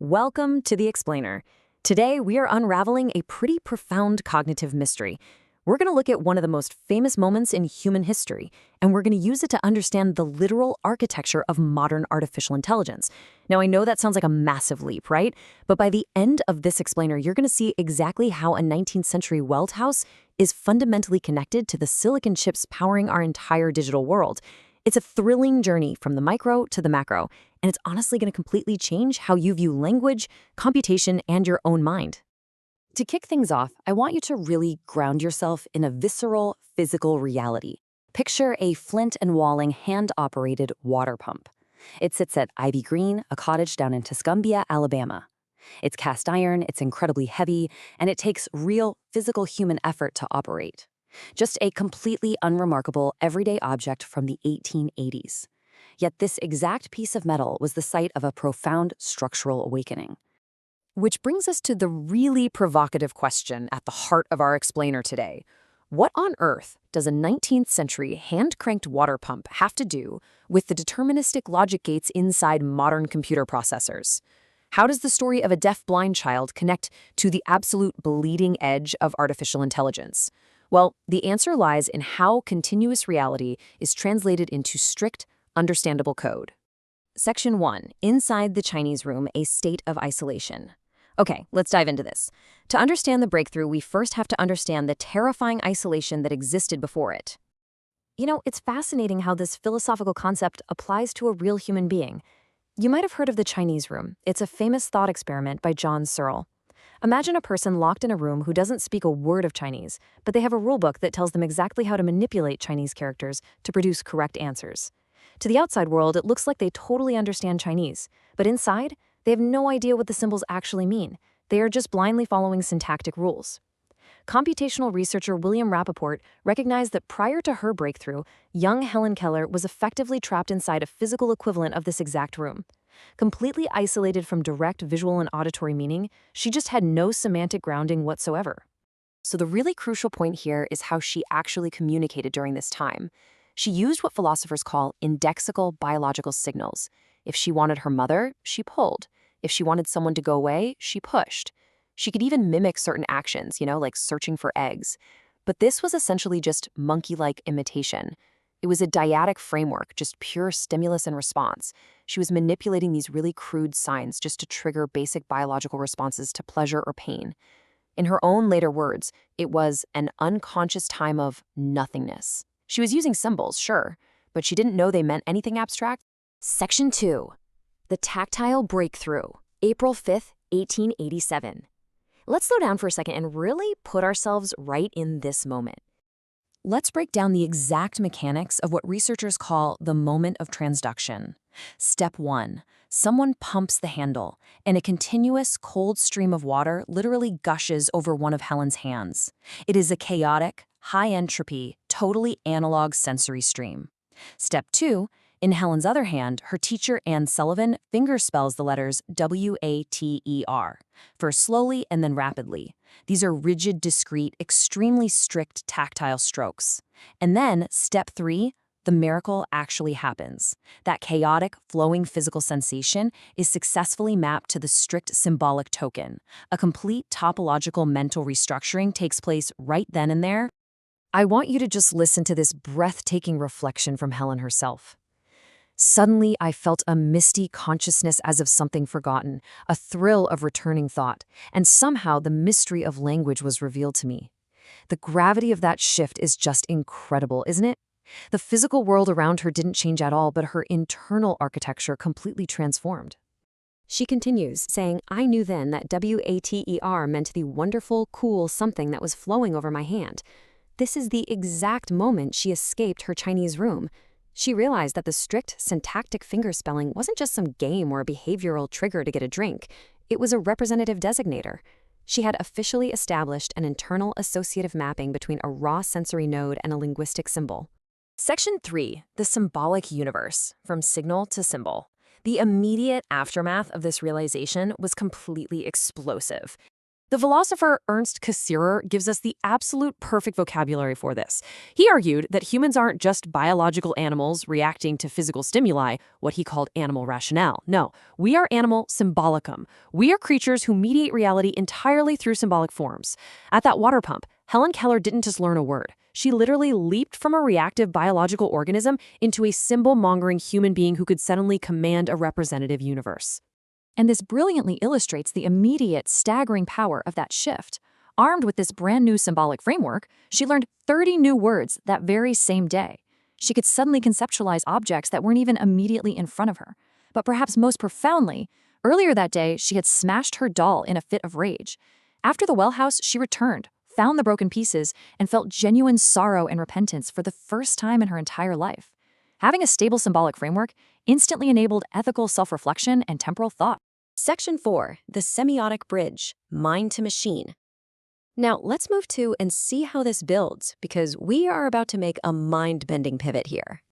Welcome to The Explainer. Today, we are unraveling a pretty profound cognitive mystery. We're going to look at one of the most famous moments in human history, and we're going to use it to understand the literal architecture of modern artificial intelligence. Now, I know that sounds like a massive leap, right? But by the end of this explainer, you're going to see exactly how a 19th century Welt house is fundamentally connected to the silicon chips powering our entire digital world. It's a thrilling journey from the micro to the macro, and it's honestly going to completely change how you view language, computation, and your own mind. To kick things off, I want you to really ground yourself in a visceral, physical reality. Picture a flint and walling hand-operated water pump. It sits at Ivy Green, a cottage down in Tuscumbia, Alabama. It's cast iron, it's incredibly heavy, and it takes real, physical human effort to operate. Just a completely unremarkable, everyday object from the 1880s. Yet this exact piece of metal was the site of a profound structural awakening. Which brings us to the really provocative question at the heart of our explainer today. What on earth does a 19th century hand-cranked water pump have to do with the deterministic logic gates inside modern computer processors? How does the story of a deaf-blind child connect to the absolute bleeding edge of artificial intelligence? Well, the answer lies in how continuous reality is translated into strict, understandable code. Section 1. Inside the Chinese room, a state of isolation. Okay, let's dive into this. To understand the breakthrough, we first have to understand the terrifying isolation that existed before it. You know, it's fascinating how this philosophical concept applies to a real human being. You might have heard of the Chinese room. It's a famous thought experiment by John Searle. Imagine a person locked in a room who doesn't speak a word of Chinese, but they have a rulebook that tells them exactly how to manipulate Chinese characters to produce correct answers. To the outside world, it looks like they totally understand Chinese, but inside, they have no idea what the symbols actually mean. They are just blindly following syntactic rules. Computational researcher William Rappaport recognized that prior to her breakthrough, young Helen Keller was effectively trapped inside a physical equivalent of this exact room. Completely isolated from direct visual and auditory meaning, she just had no semantic grounding whatsoever. So the really crucial point here is how she actually communicated during this time. She used what philosophers call indexical biological signals. If she wanted her mother, she pulled. If she wanted someone to go away, she pushed. She could even mimic certain actions, like searching for eggs. But this was essentially just monkey-like imitation. It was a dyadic framework, just pure stimulus and response. She was manipulating these really crude signs just to trigger basic biological responses to pleasure or pain. In her own later words, it was an unconscious time of nothingness. She was using symbols, sure, but she didn't know they meant anything abstract. Section 2. The Tactile Breakthrough, April 5th, 1887. Let's slow down for a second and really put ourselves right in this moment. Let's break down the exact mechanics of what researchers call the moment of transduction. Step 1. Someone pumps the handle, and a continuous cold stream of water literally gushes over one of Helen's hands. It is a chaotic, high-entropy, totally analog sensory stream. Step 2. In Helen's other hand, her teacher, Anne Sullivan, fingerspells the letters W-A-T-E-R for slowly and then rapidly. These are rigid, discrete, extremely strict tactile strokes. And then, step 3, the miracle actually happens. That chaotic, flowing physical sensation is successfully mapped to the strict symbolic token. A complete topological mental restructuring takes place right then and there. I want you to just listen to this breathtaking reflection from Helen herself. Suddenly, I felt a misty consciousness as of something forgotten, a thrill of returning thought, and somehow the mystery of language was revealed to me. The gravity of that shift is just incredible, isn't it? The physical world around her didn't change at all, but her internal architecture completely transformed. She continues, saying, I knew then that W-A-T-E-R meant the wonderful, cool something that was flowing over my hand. This is the exact moment she escaped her Chinese room. She realized that the strict syntactic fingerspelling wasn't just some game or a behavioral trigger to get a drink. It was a representative designator. She had officially established an internal associative mapping between a raw sensory node and a linguistic symbol. Section 3. The Symbolic Universe, from Signal to Symbol. The immediate aftermath of this realization was completely explosive. The philosopher Ernst Cassirer gives us the absolute perfect vocabulary for this. He argued that humans aren't just biological animals reacting to physical stimuli, what he called animal rationale. No, we are animal symbolicum. We are creatures who mediate reality entirely through symbolic forms. At that water pump, Helen Keller didn't just learn a word. She literally leaped from a reactive biological organism into a symbol-mongering human being who could suddenly command a representative universe. And this brilliantly illustrates the immediate, staggering power of that shift. Armed with this brand new symbolic framework, she learned 30 new words that very same day. She could suddenly conceptualize objects that weren't even immediately in front of her. But perhaps most profoundly, earlier that day, she had smashed her doll in a fit of rage. After the well house, she returned, found the broken pieces, and felt genuine sorrow and repentance for the first time in her entire life. Having a stable symbolic framework instantly enabled ethical self-reflection and temporal thought. Section 4, the semiotic bridge, mind to machine. Now, let's move to and see how this builds, because we are about to make a mind-bending pivot here.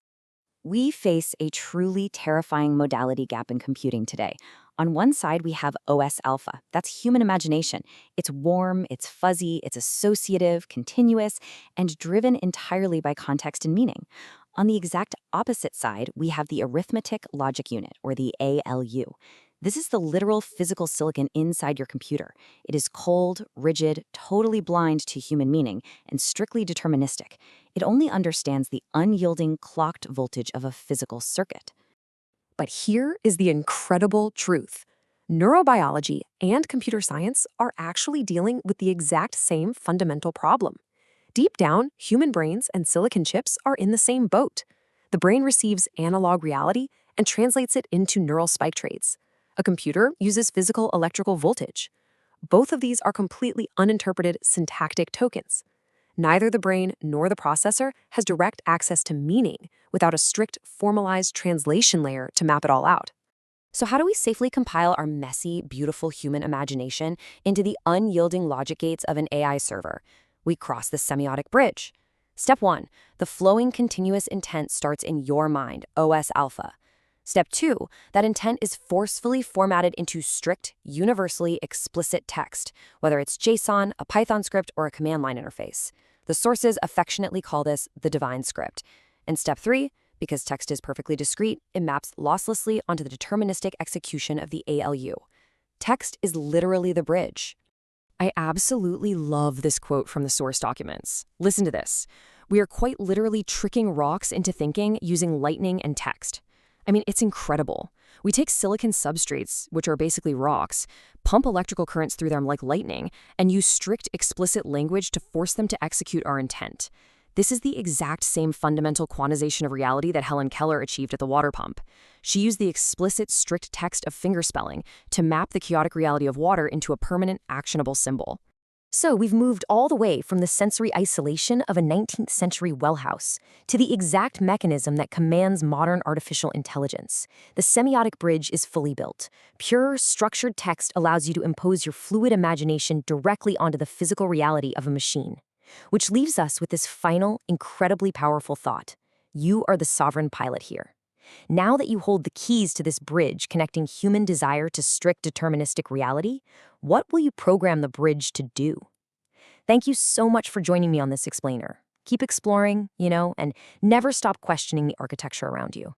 We face a truly terrifying modality gap in computing today. On one side, we have OS alpha. That's human imagination. It's warm, it's fuzzy, it's associative, continuous, and driven entirely by context and meaning. On the exact opposite side, we have the arithmetic logic unit, or the ALU. This is the literal physical silicon inside your computer. It is cold, rigid, totally blind to human meaning, and strictly deterministic. It only understands the unyielding clocked voltage of a physical circuit. But here is the incredible truth. Neurobiology and computer science are actually dealing with the exact same fundamental problem. Deep down, human brains and silicon chips are in the same boat. The brain receives analog reality and translates it into neural spike trades. A computer uses physical electrical voltage. Both of these are completely uninterpreted syntactic tokens. Neither the brain nor the processor has direct access to meaning without a strict, formalized translation layer to map it all out. So how do we safely compile our messy, beautiful human imagination into the unyielding logic gates of an AI server? We cross the semiotic bridge. Step 1, the flowing continuous intent starts in your mind, OS alpha. Step 2, that intent is forcefully formatted into strict, universally explicit text, whether it's JSON, a Python script, or a command line interface. The sources affectionately call this the divine script. And step 3, because text is perfectly discrete, it maps losslessly onto the deterministic execution of the ALU. Text is literally the bridge. I absolutely love this quote from the source documents. Listen to this. We are quite literally tricking rocks into thinking using lightning and text. I mean, it's incredible. We take silicon substrates, which are basically rocks, pump electrical currents through them like lightning, and use strict, explicit language to force them to execute our intent. This is the exact same fundamental quantization of reality that Helen Keller achieved at the water pump. She used the explicit, strict text of fingerspelling to map the chaotic reality of water into a permanent, actionable symbol. So we've moved all the way from the sensory isolation of a 19th century well house to the exact mechanism that commands modern artificial intelligence. The semiotic bridge is fully built. Pure, structured text allows you to impose your fluid imagination directly onto the physical reality of a machine. Which leaves us with this final, incredibly powerful thought. You are the sovereign pilot here. Now that you hold the keys to this bridge connecting human desire to strict deterministic reality, what will you program the bridge to do? Thank you so much for joining me on this explainer. Keep exploring, and never stop questioning the architecture around you.